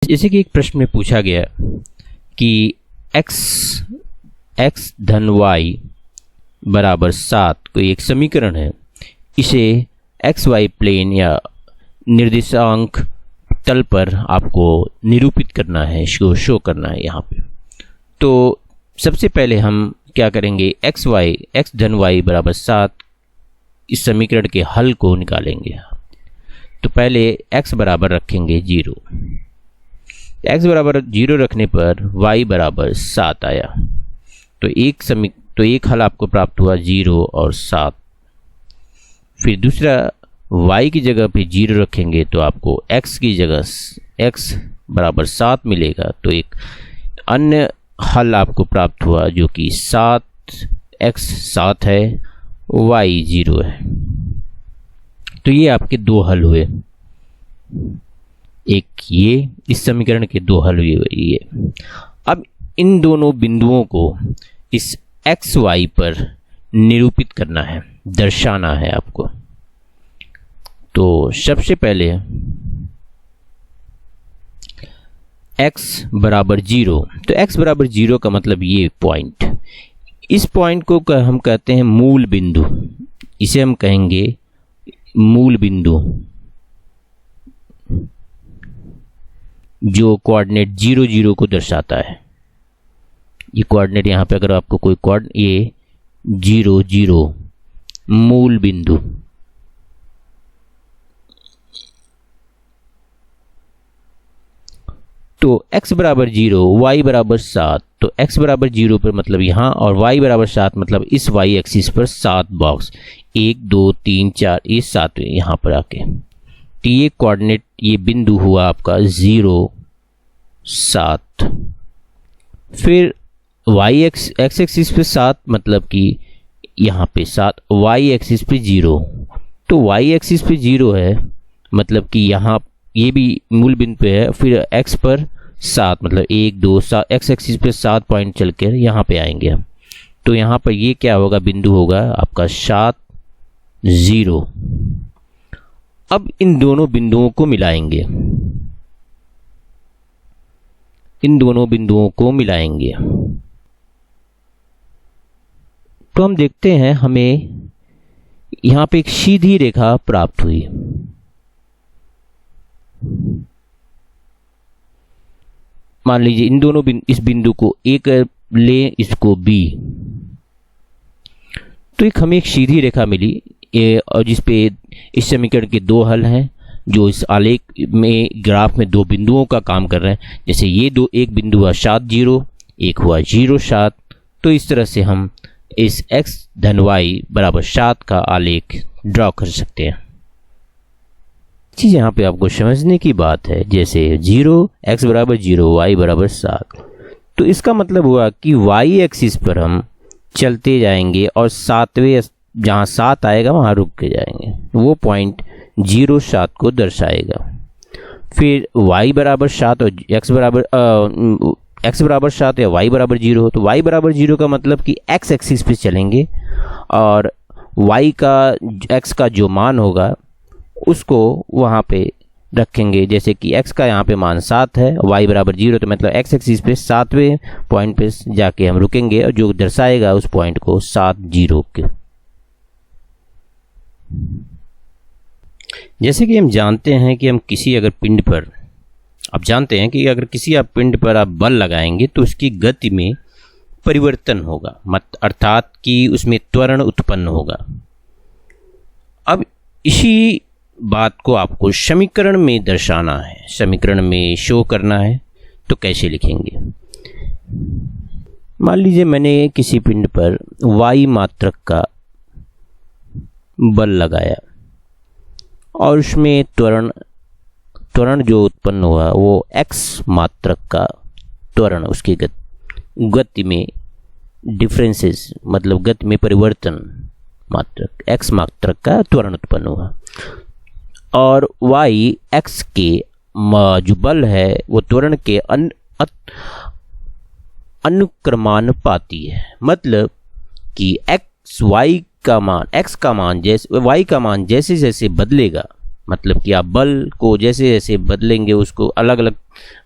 जैसे कि एक प्रश्न में पूछा गया कि x धन y बराबर 7 कोई एक समीकरण है, इसे xy प्लेन या निर्देशांक तल पर आपको निरूपित करना है, शो करना है यहाँ पे। तो सबसे पहले हम क्या करेंगे, x धन y बराबर 7 इस समीकरण के हल को निकालेंगे। तो पहले x बराबर रखेंगे 0, x बराबर 0 रखने पर y बराबर 7 आया। तो एक हल आपको प्राप्त हुआ 0 और 7। फिर दूसरा y की जगह पे 0 रखेंगे तो आपको x की जगह x बराबर 7 मिलेगा। तो एक अन्य हल आपको प्राप्त हुआ जो कि 7x 7 है, y 0 है। तो ये आपके दो हल हुए, एक ये इस समीकरण के दो हल हुए ये। अब इन दोनों बिंदुओं को इस एक्स वाई पर निरूपित करना है, दर्शाना है आपको। तो सबसे पहले x बराबर 0, तो x बराबर 0 का मतलब ये पॉइंट, इस पॉइंट को हम कहते हैं मूल बिंदु, इसे हम कहेंगे मूल बिंदु, जो कोऑर्डिनेट 0 0 को दर्शाता है। ये कोऑर्डिनेट यहाँ पे अगर आपको कोई कोऑर्डिनेट, ये 0 0 मूल बिंदु। तो x बराबर 0, y बराबर 7, तो x बराबर 0 पर मतलब यहाँ, और y बराबर 7 मतलब इस y एक्सिस पर 7 बॉक्स, 1 2 3 4, ये 7 यहाँ पर आके। तो ये कोऑर्डिनेट, ये बिंदु हुआ आपका 0 7। फिर y एक्स एक्सिस पे 7 मतलब कि यहाँ पे 7, y एक्सिस पे 0, तो y एक्सिस पे 0 है मतलब कि यहाँ ये भी मूल बिंदु पे है। फिर x पर 7 मतलब 1 2 7, x एक्सिस पे 7 पॉइंट चलकर यहाँ पे आएंगे हम। तो यहाँ पर ये क्या होगा, बिंदु होगा आपका 7 0। अब इन दोनों बिंदुओं को मिलाएंगे, इन दोनों बिंदुओं को मिलाएंगे। तो हम देखते हैं हमें यहाँ पे एक सीधी रेखा प्राप्त हुई। मान लीजिए इन दोनों इस बिंदु को A कर ले, इसको B, तो एक हमें एक सीधी रेखा मिली, और जिसपे इस समीकरण के दो हल हैं जो इस आलेख में ग्राफ में दो बिंदुओं का काम कर रहे हैं। जैसे ये दो, एक बिंदु हुआ 7 0, एक हुआ 0 7। तो इस तरह से हम इस x धन y बराबर 7 का आलेख ड्रॉ कर सकते हैं। चीज़ यहाँ पे आपको समझने की बात है, जैसे 0 x बराबर 0 y बराबर 7, तो इसका मतलब हुआ कि y एक्सिस पर हम चलते जाएंगे और 7वें जहाँ 7 आएगा वहाँ रुक के जाएंगे, वो पॉइंट 0 7 को दर्शाएगा। फिर y बराबर 7 और x बराबर 7 या y बराबर 0, तो y बराबर 0 का मतलब कि x एक्सिस पे चलेंगे और y का x का जो मान होगा उसको वहाँ पे रखेंगे। जैसे कि x का यहाँ पे मान 7 है, y बराबर 0, तो मतलब x एक्सिस पे 7वें पॉइंट पे जाके हम रुकेंगे और जो दर्शाएगा उस पॉइंट को 7 0 के। जैसे कि हम जानते हैं कि हम किसी अगर पिंड पर, आप जानते हैं कि अगर किसी आप पिंड पर आप बल लगाएंगे तो उसकी गति में परिवर्तन होगा, अर्थात कि उसमें त्वरण उत्पन्न होगा। अब इसी बात को आपको समीकरण में दर्शाना है, समीकरण में शो करना है। तो कैसे लिखेंगे, मान लीजिए मैंने किसी पिंड पर y मात्रक का बल लगाया और उसमें त्वरण जो उत्पन्न हुआ वो x मात्रक का त्वरण, उसकी गति में डिफरेंसेस मतलब गति में परिवर्तन मात्रक x मात्रक का त्वरण उत्पन्न हुआ, और y x के जो बल है वो त्वरण के अनुक्रमानुपाती है। मतलब कि x का मान जैसे y का मान जैसे जैसे बदलेगा, मतलब कि आप बल को जैसे जैसे बदलेंगे, उसको अलग अलग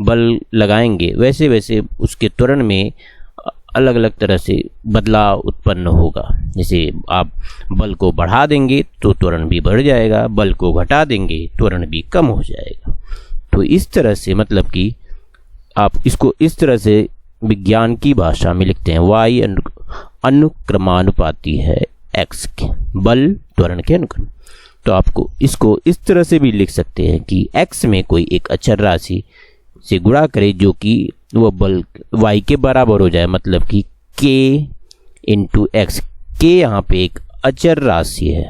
बल लगाएंगे, वैसे वैसे उसके त्वरण में अलग अलग तरह से बदलाव उत्पन्न होगा। जैसे आप बल को बढ़ा देंगे तो त्वरण भी बढ़ जाएगा, बल को घटा देंगे त्वरण भी कम हो जाएगा। तो इस तरह से मतलब कि आप इसको इस तरह से विज्ञान की भाषा में लिखते हैं, y अनुक्रमानुपाती है x के, बल त्वरण के अनुक्रम। तो आपको इसको इस तरह से भी लिख सकते हैं कि x में कोई एक अचर राशि से गुणा करे जो कि वह बल y के बराबर हो जाए, मतलब कि k इंटू एक्स। k यहाँ पे एक अचर राशि है,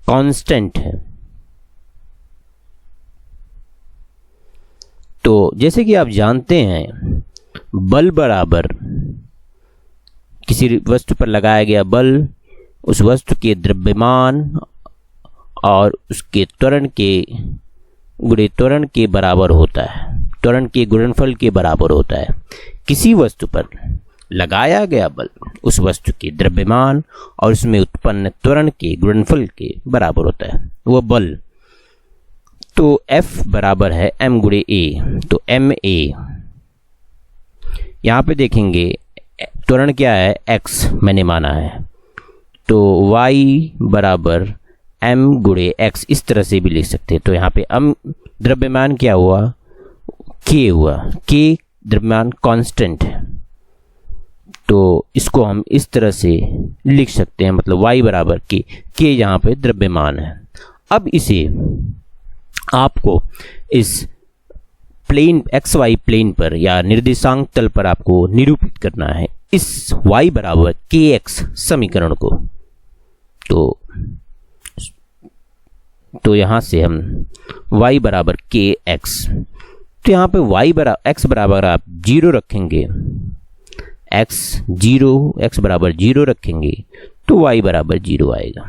कांस्टेंट है। तो जैसे कि आप जानते हैं, बल बराबर किसी वस्तु पर लगाया गया बल उस वस्तु के द्रव्यमान और उसके त्वरण के बराबर होता है, त्वरण के गुणनफल के बराबर होता है। किसी वस्तु पर लगाया गया बल उस वस्तु के द्रव्यमान और उसमें उत्पन्न त्वरण के गुणनफल के बराबर होता है, वह बल। तो F बराबर है m गुणे a, तो m a। यहाँ पे देखेंगे त्वरण क्या है, x मैंने माना है, तो y बराबर m गुणे x इस तरह से भी लिख सकते हैं। तो यहाँ पे द्रव्यमान क्या हुआ, k हुआ, k द्रव्यमान कांस्टेंट है, तो इसको हम इस तरह से लिख सकते हैं, मतलब y बराबर k यहाँ पे द्रव्यमान है। अब इसे आपको इस प्लेन xy प्लेन पर या निर्देशांक तल पर आपको निरूपित करना है, इस y बराबर kx समीकरण को। तो यहाँ से हम y बराबर kx, तो यहाँ पे x बराबर आप 0 रखेंगे, x बराबर 0 रखेंगे तो y बराबर 0 आएगा।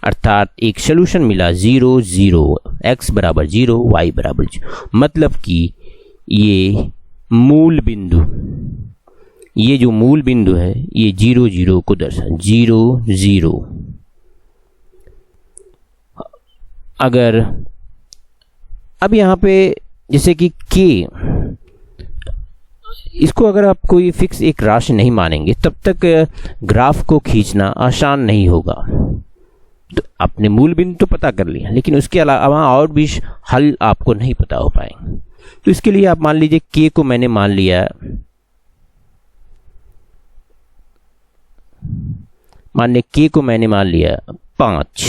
अर्थात एक सॉल्यूशन मिला 0 0, x बराबर 0, y बराबर 0। मतलब कि ये जो मूल बिंदु है ये 0 0 को दर्शा 0 0। अगर अब यहाँ पे जैसे कि k, इसको अगर आप कोई फिक्स एक राशि नहीं मानेंगे तब तक ग्राफ को खींचना आसान नहीं होगा। तो आपने मूल बिंदु तो पता कर लिया, लेकिन उसके अलावा और भी हल आपको नहीं पता हो पाएंगे। तो इसके लिए आप मान लीजिए k को मैंने मान लिया, मान k को मैंने मान लिया 5।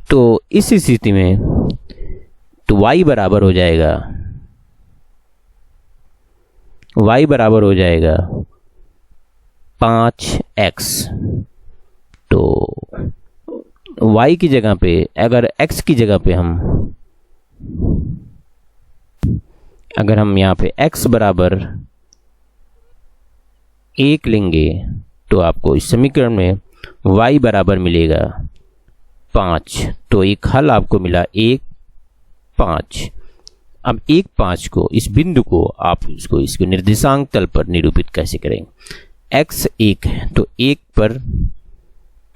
तो इस स्थिति में तो y बराबर हो जाएगा, y बराबर हो जाएगा 5x। तो y की जगह पे, अगर x की जगह पे अगर हम यहाँ पे x बराबर 1 लेंगे तो आपको इस समीकरण में y बराबर मिलेगा 5। तो एक हल आपको मिला 1 5। अब 1 5 को, इस बिंदु को आप इसको निर्देशांक तल पर निरूपित कैसे करेंगे, x 1 है तो 1 पर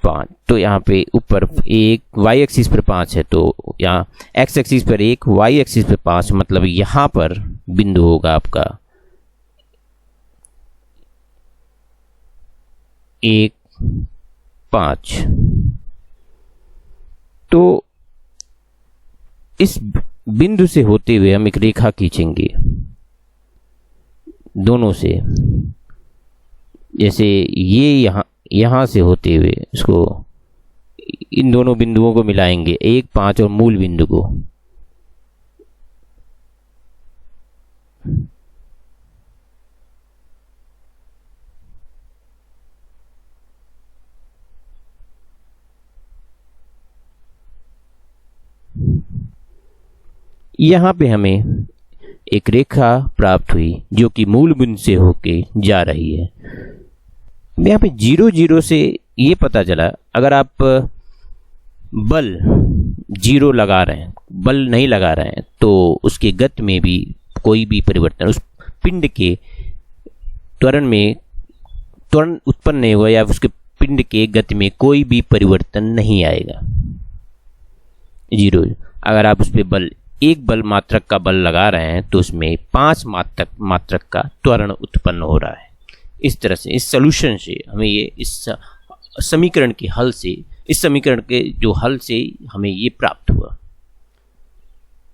5, तो यहाँ पे ऊपर 1, y एक्सिस पर 5 है, तो यहाँ x एक्सिस पर 1, y एक्सिस पर 5, मतलब यहाँ पर बिंदु होगा आपका 1 5। तो इस बिंदु से होते हुए हम एक रेखा खींचेंगे दोनों से, जैसे ये यहाँ से होते हुए इसको, इन दोनों बिंदुओं को मिलाएंगे 1 5 और मूल बिंदु को। यहाँ पे हमें एक रेखा प्राप्त हुई जो कि मूल बिंदु से होके जा रही है। यहाँ पे 0 0 से ये पता चला, अगर आप बल 0 लगा रहे हैं, बल नहीं लगा रहे हैं, तो उसके गति में भी कोई भी परिवर्तन, उस पिंड के त्वरण में त्वरण उत्पन्न नहीं हुआ या उसके पिंड के गति में कोई भी परिवर्तन नहीं आएगा। 0। अगर आप उस पर बल, एक बल मात्रक का बल लगा रहे हैं तो उसमें 5 मात्रक का त्वरण उत्पन्न हो रहा है। इस तरह से इस सॉल्यूशन से हमें ये इस समीकरण के हल से, इस समीकरण के जो हल से हमें ये प्राप्त हुआ।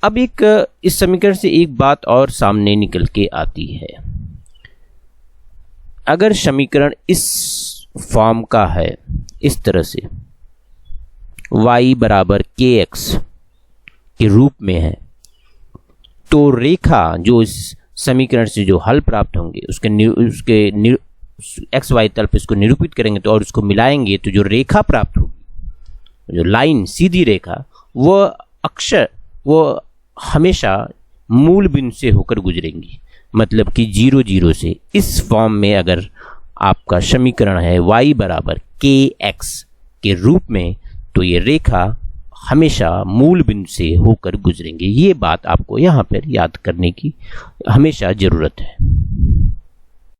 अब इस समीकरण से एक बात और सामने निकल के आती है। अगर समीकरण इस फॉर्म का है, इस तरह से y बराबर kx के रूप में है, तो रेखा जो इस समीकरण से जो हल प्राप्त होंगे उसके एक्स वाई तल पर इसको निरूपित करेंगे तो और उसको मिलाएंगे तो जो रेखा प्राप्त होगी, जो लाइन सीधी रेखा, वो हमेशा मूल बिंदु से होकर गुजरेंगी। मतलब कि 0 0 से इस फॉर्म में अगर आपका समीकरण है y बराबर kx के रूप में, तो ये रेखा हमेशा मूल बिंदु से होकर गुजरेंगे। ये बात आपको यहाँ पर याद करने की हमेशा ज़रूरत है।